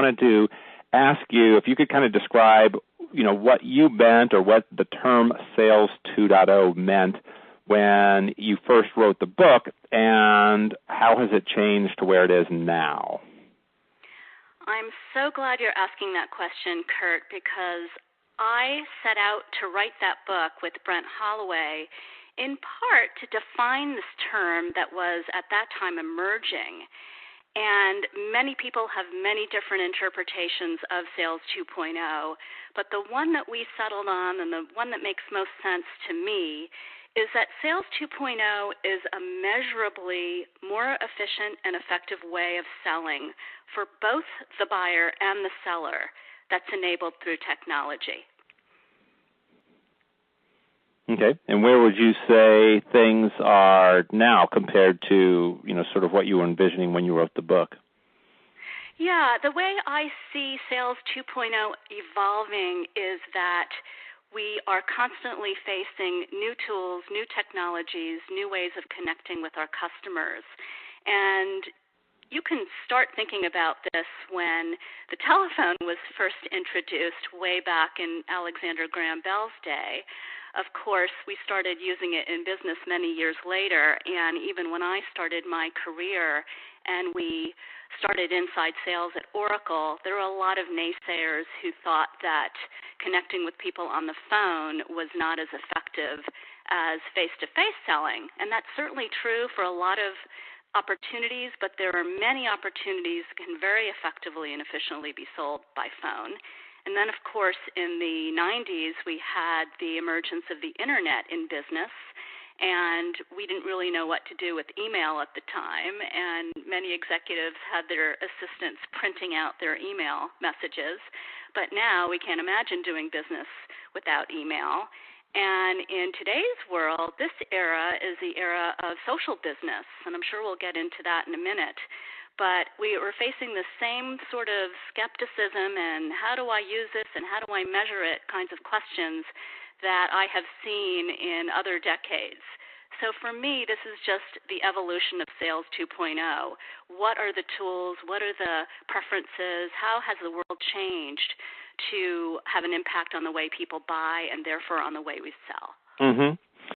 wanted to ask you if you could kind of describe, what you meant or what the term Sales 2.0 meant when you first wrote the book, and how has it changed to where it is now? I'm so glad you're asking that question, Kurt, because I set out to write that book with Brent Holloway in part to define this term that was at that time emerging. And many people have many different interpretations of Sales 2.0, but the one that we settled on and the one that makes most sense to me is that Sales 2.0 is a measurably more efficient and effective way of selling for both the buyer and the seller that's enabled through technology. Okay. And where would you say things are now compared to, sort of what you were envisioning when you wrote the book? Yeah, the way I see Sales 2.0 evolving is that we are constantly facing new tools, new technologies, new ways of connecting with our customers. And you can start thinking about this when the telephone was first introduced way back in Alexander Graham Bell's day. Of course, we started using it in business many years later, and even when I started my career and we started inside sales at Oracle, there were a lot of naysayers who thought that connecting with people on the phone was not as effective as face-to-face selling. And that's certainly true for a lot of opportunities, but there are many opportunities that can very effectively and efficiently be sold by phone. And then, of course, in the 90s, we had the emergence of the Internet in business, and we didn't really know what to do with email at the time, and many executives had their assistants printing out their email messages. But now we can't imagine doing business without email. And in today's world, this era is the era of social business, and I'm sure we'll get into that in a minute. But we were facing the same sort of skepticism and how do I use this and how do I measure it kinds of questions that I have seen in other decades. So for me, this is just the evolution of Sales 2.0. What are the tools? What are the preferences? How has the world changed to have an impact on the way people buy and therefore on the way we sell? Mm-hmm.